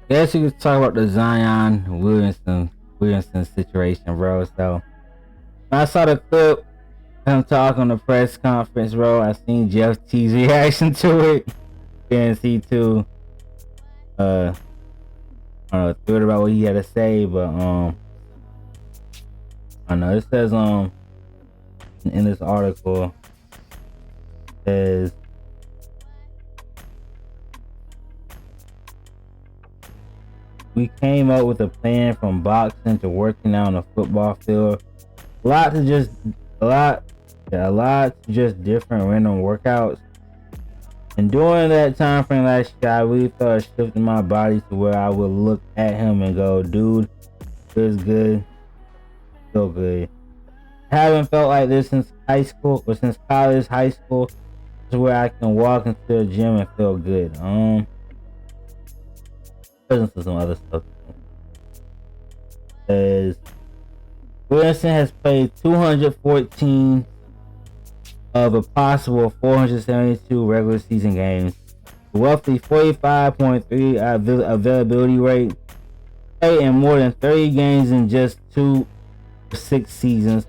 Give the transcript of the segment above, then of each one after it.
Guess you could talk about the Zion Williamson situation, bro. So when I saw the clip him talk on the press conference, bro, I seen Jeff T's reaction to it. Didn't see too I don't know, thought about what he had to say, but I know it says in this article it says we came up with a plan from boxing to working out on the football field. A lot to just a lot yeah, a lot to just different random workouts. And during that time frame last year, I really felt a shift in my body to where I would look at him and go, dude, feels good, feel good. I haven't felt like this since high school or since college, high school, to where I can walk into the gym and feel good. Listen to some other stuff. Says Williamson has played 214 of a possible 472 regular season games, roughly 45.3 availability rate, played in more than 30 games in just 6 seasons,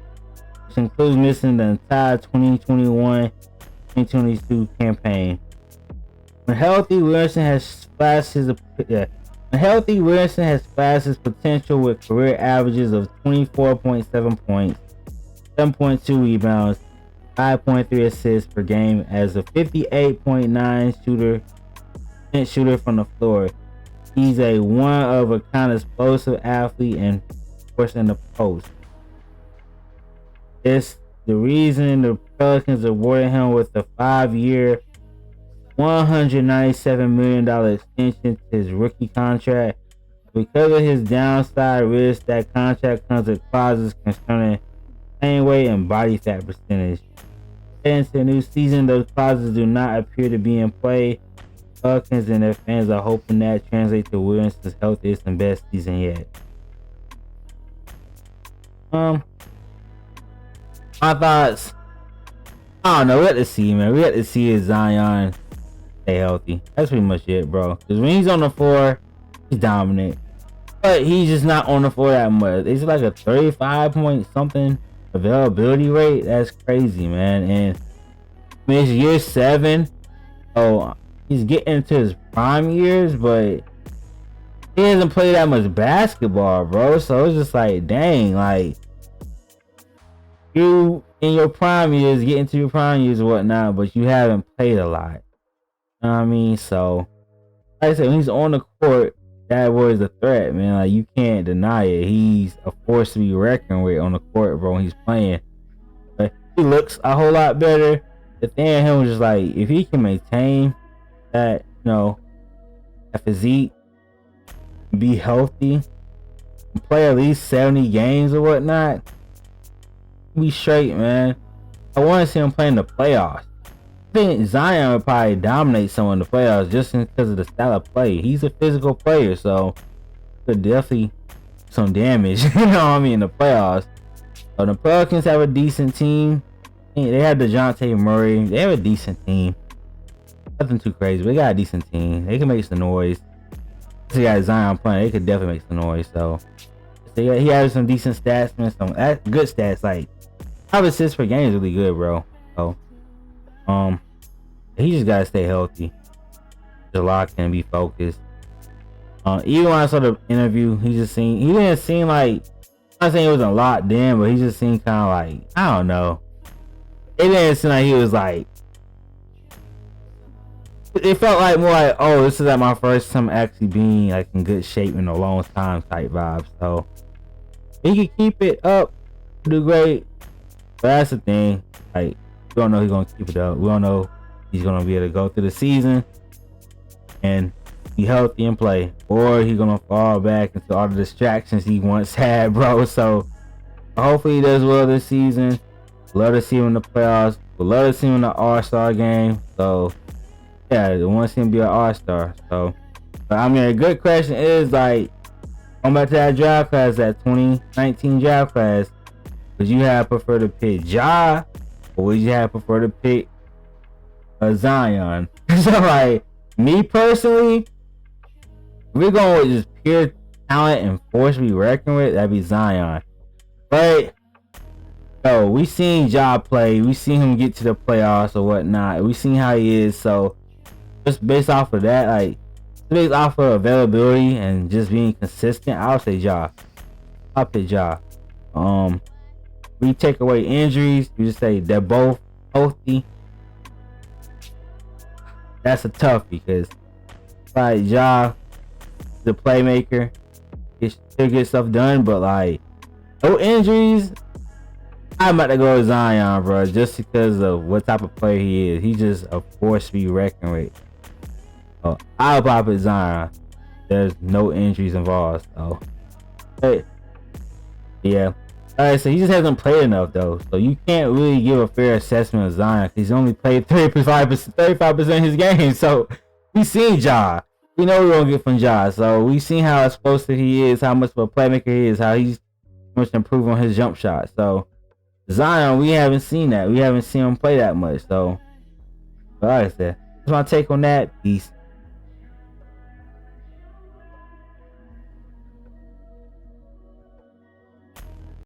which includes missing the entire 2021-2022 campaign. When healthy, Williamson has flashed his potential with career averages of 24.7 points, 7.2 rebounds, 5.3 assists per game as a 58.9% shooter from the floor. He's a one-of-a-kind explosive athlete and force in the post. It's the reason the Pelicans awarded him with a 5-year, $197 million extension to his rookie contract. Because of his downside risk, that contract comes with clauses concerning playing weight and body fat percentage. Into the new season, those clauses do not appear to be in play. Pelicans and their fans are hoping that translates to Williamson's healthiest and best season yet. My thoughts. I don't know. We have to see, man. We have to see if Zion stay healthy. That's pretty much it, bro. Because when he's on the floor, he's dominant. But he's just not on the floor that much. It's like a 35 point something availability rate. That's crazy, man. And I mean, it's year 7. Oh, he's getting into his prime years, but he hasn't played that much basketball, bro. So it's just like, dang, like you in your prime years, get into your prime years and whatnot, but you haven't played a lot. You know what I mean? So, like I said, when he's on the court, that was a threat, man. Like, you can't deny it. He's a force to be reckoned with on the court, bro, when he's playing. But he looks a whole lot better. The thing of him was just like, if he can maintain that, that physique, be healthy, and play at least 70 games or whatnot, be straight, man. I want to see him play in the playoffs. I think Zion would probably dominate someone in the playoffs just because of the style of play. He's a physical player, so could definitely some damage, you know what I mean, in the playoffs. So the Pelicans have a decent team. They have DeJounte Murray. They have a decent team. Nothing too crazy, but they got a decent team. They can make some noise. They got Zion playing. They could definitely make some noise. So he has some decent stats, man. Some good stats. Like 5 assists per game is really good, bro. So he just gotta stay healthy, just lock in and be focused. Even when I saw the interview, he didn't seem like, I'm not saying he wasn't locked in, but he just seemed kind of like, I don't know. It didn't seem like he was like, it felt like more like, oh, this is like my first time actually being like in good shape in a long time type vibe. So he could keep it up, do great. But that's the thing, like, we don't know he's gonna keep it up. We don't know he's gonna be able to go through the season and be healthy and play, or he's gonna fall back into all the distractions he once had, bro. So hopefully he does well this season. Love to see him in the playoffs. Would love to see him in the All-Star game. So yeah, I want to see him be an All-Star. So, but I mean, a good question is like, going back to that draft class, that 2019 draft class, would you have preferred to pick Ja, or would you have preferred to pick Zion? So like, me personally, If we're going with just pure talent and force we reckon with, that'd be Zion. But yo, we seen Ja play. We seen him get to the playoffs or whatnot. We seen how he is. So just based off of that, like based off of availability and just being consistent, I'll say Ja. I'll pick Ja. We take away injuries. We just say they're both healthy. That's a tough because like Ja, the playmaker, he still get stuff done, but like no injuries. I'm about to go with Zion, bro, just because of what type of player he is. He's just a force to be reckoned with. So I'll pop it Zion. There's no injuries involved, so. But yeah. Alright, so he just hasn't played enough though, so you can't really give a fair assessment of Zion because he's only played 35% of his game. So we seen Ja. We know we're gonna get from Ja. So we seen how explosive he is, how much of a playmaker he is, how he's much improved on his jump shot. So Zion, we haven't seen that. We haven't seen him play that much. So, like I said, that's my take on that. Peace.